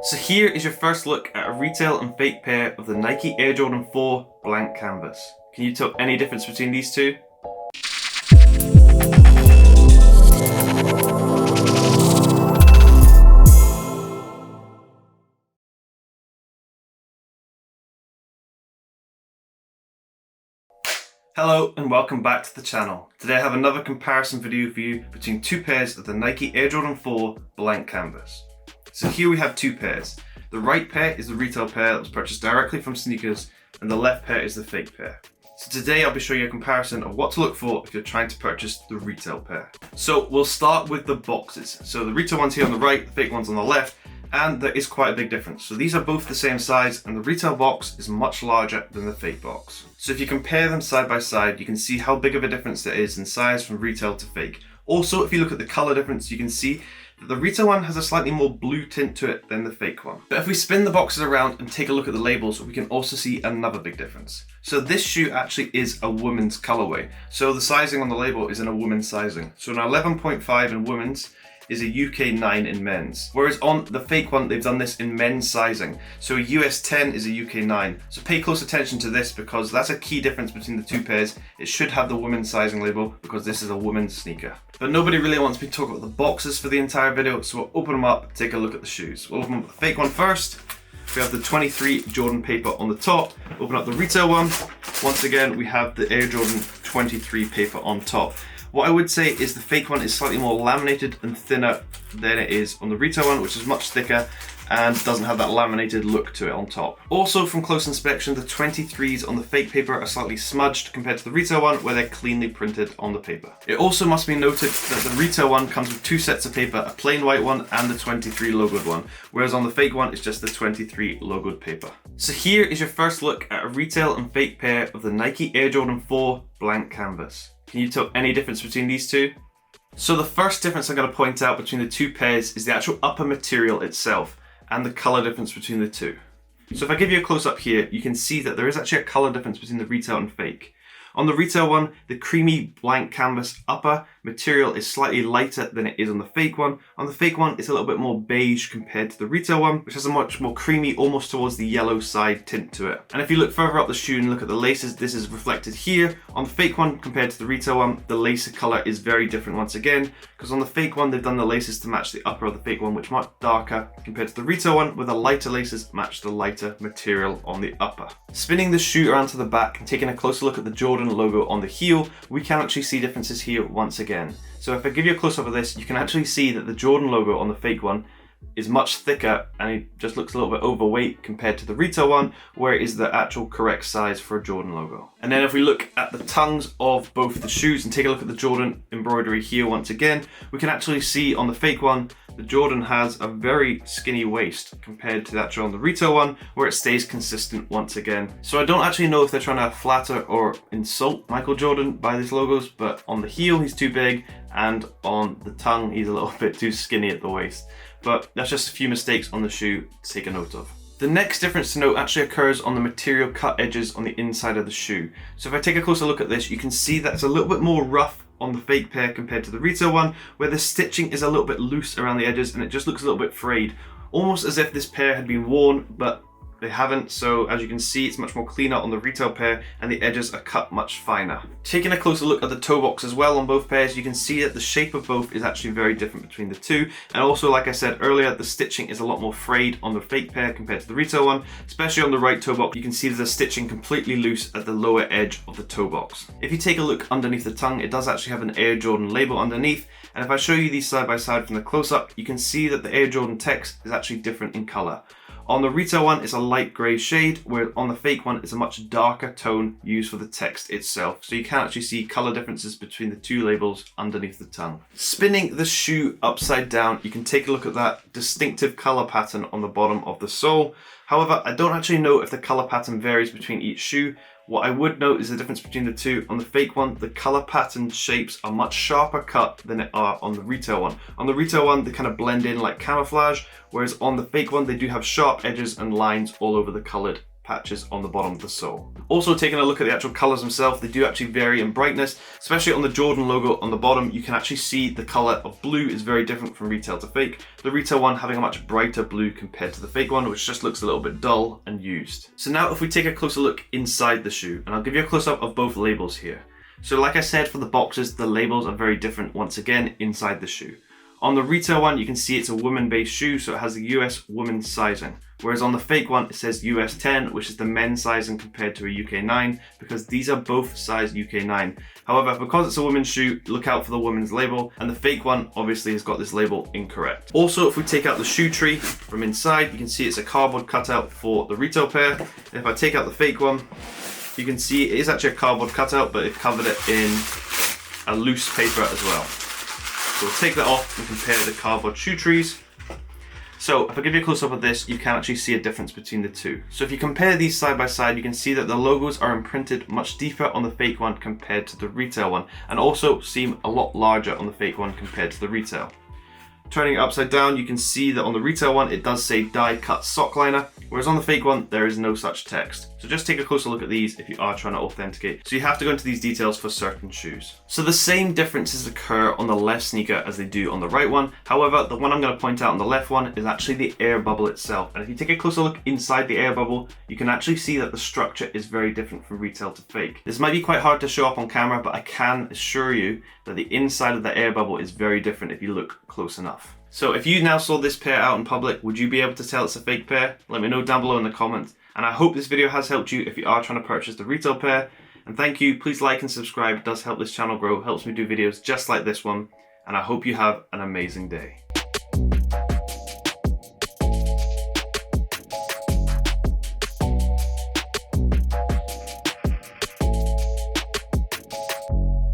So here is your first look at a retail and fake pair of the Nike Air Jordan 4 blank canvas. Can you tell any difference between these two? Hello and welcome back to the channel. Today I have another comparison video for you between two pairs of the Nike Air Jordan 4 blank canvas. So here we have two pairs. The right pair is the retail pair that was purchased directly from sneakers, and the left pair is the fake pair. So today I'll be showing you a comparison of what to look for if you're trying to purchase the retail pair. So we'll start with the boxes. So the retail one's here on the right, the fake one's on the left, and there is quite a big difference. So these are both the same size, and the retail box is much larger than the fake box. So if you compare them side by side, you can see how big of a difference there is in size from retail to fake. Also, if you look at the color difference, you can see that the retail one has a slightly more blue tint to it than the fake one. But if we spin the boxes around and take a look at the labels, we can also see another big difference. So this shoe actually is a women's colorway. So the sizing on the label is in a women's sizing. So an 11.5 in women's is a UK 9 in men's. Whereas on the fake one, they've done this in men's sizing. So a US 10 is a UK 9. So pay close attention to this because that's a key difference between the two pairs. It should have the women's sizing label because this is a women's sneaker. But nobody really wants me to talk about the boxes for the entire video, so we'll open them up, take a look at the shoes. We'll open up the fake one first. We have the 23 Jordan paper on the top. Open up the retail one. Once again, we have the Air Jordan 23 paper on top. What I would say is the fake one is slightly more laminated and thinner than it is on the retail one, which is much thicker and doesn't have that laminated look to it on top. Also, from close inspection, the 23s on the fake paper are slightly smudged compared to the retail one, where they're cleanly printed on the paper. It also must be noted that the retail one comes with two sets of paper, a plain white one and the 23 logoed one, whereas on the fake one it's just the 23 logoed paper. So here is your first look at a retail and fake pair of the Nike Air Jordan 4 blank canvas. Can you tell any difference between these two? So the first difference I'm going to point out between the two pairs is the actual upper material itself and the color difference between the two. So if I give you a close up here, you can see that there is actually a color difference between the retail and fake. On the retail one, the creamy blank canvas upper material is slightly lighter than it is on the fake one. On the fake one, it's a little bit more beige compared to the retail one, which has a much more creamy, almost towards the yellow side tint to it. And if you look further up the shoe and look at the laces, this is reflected here. On the fake one compared to the retail one, the lace color is very different once again, because on the fake one, they've done the laces to match the upper of the fake one, which is much darker compared to the retail one, where the lighter laces match the lighter material on the upper. Spinning the shoe around to the back and taking a closer look at the Jordan logo on the heel, we can actually see differences here once again. So if I give you a close up of this, you can actually see that the Jordan logo on the fake one is much thicker and it just looks a little bit overweight compared to the retail one, where it is the actual correct size for a Jordan logo. And then if we look at the tongues of both the shoes and take a look at the Jordan embroidery here once again, we can actually see on the fake one, the Jordan has a very skinny waist compared to the actual on the retail one, where it stays consistent once again. So I don't actually know if they're trying to flatter or insult Michael Jordan by these logos, but on the heel he's too big and on the tongue he's a little bit too skinny at the waist. But that's just a few mistakes on the shoe to take a note of. The next difference to note actually occurs on the material cut edges on the inside of the shoe. So if I take a closer look at this, you can see that it's a little bit more rough on the fake pair compared to the retail one, where the stitching is a little bit loose around the edges and it just looks a little bit frayed, almost as if this pair had been worn, but they haven't. So as you can see, it's much more cleaner on the retail pair and the edges are cut much finer. Taking a closer look at the toe box as well on both pairs, you can see that the shape of both is actually very different between the two. And also, like I said earlier, the stitching is a lot more frayed on the fake pair compared to the retail one, especially on the right toe box. You can see the stitching completely loose at the lower edge of the toe box. If you take a look underneath the tongue, it does actually have an Air Jordan label underneath. And if I show you these side by side from the close up, you can see that the Air Jordan text is actually different in color. On the retail one, it's a light grey shade, where on the fake one, it's a much darker tone used for the text itself. So you can actually see colour differences between the two labels underneath the tongue. Spinning the shoe upside down, you can take a look at that distinctive colour pattern on the bottom of the sole. However, I don't actually know if the colour pattern varies between each shoe. What I would note is the difference between the two. On the fake one, the color pattern shapes are much sharper cut than it are on the retail one. On the retail one, they kind of blend in like camouflage, whereas on the fake one, they do have sharp edges and lines all over the colored patches on the bottom of the sole. Also, taking a look at the actual colors themselves, they do actually vary in brightness, especially on the Jordan logo on the bottom. You can actually see the color of blue is very different from retail to fake. The retail one having a much brighter blue compared to the fake one, which just looks a little bit dull and used. So now if we take a closer look inside the shoe, and I'll give you a close-up of both labels here. So like I said, for the boxes, the labels are very different once again inside the shoe. On the retail one, you can see it's a women-based shoe, so it has the US women's sizing. Whereas on the fake one, it says US 10, which is the men's sizing compared to a UK 9, because these are both size UK 9. However, because it's a women's shoe, look out for the women's label, and the fake one obviously has got this label incorrect. Also, if we take out the shoe tree from inside, you can see it's a cardboard cutout for the retail pair. And if I take out the fake one, you can see it is actually a cardboard cutout, but they've covered it in a loose paper as well. So we'll take that off and compare the cardboard shoe trees. So if I give you a close-up of this, you can actually see a difference between the two. So if you compare these side by side, you can see that the logos are imprinted much deeper on the fake one compared to the retail one, and also seem a lot larger on the fake one compared to the retail. Turning it upside down, you can see that on the retail one, it does say die-cut sock liner, whereas on the fake one, there is no such text. So just take a closer look at these if you are trying to authenticate. So you have to go into these details for certain shoes. So the same differences occur on the left sneaker as they do on the right one. However, the one I'm going to point out on the left one is actually the air bubble itself. And if you take a closer look inside the air bubble, you can actually see that the structure is very different from retail to fake. This might be quite hard to show up on camera, but I can assure you that the inside of the air bubble is very different if you look close enough. So if you now saw this pair out in public, would you be able to tell it's a fake pair? Let me know down below in the comments. And I hope this video has helped you if you are trying to purchase the retail pair. And thank you, please like and subscribe, it does help this channel grow, helps me do videos just like this one. And I hope you have an amazing day.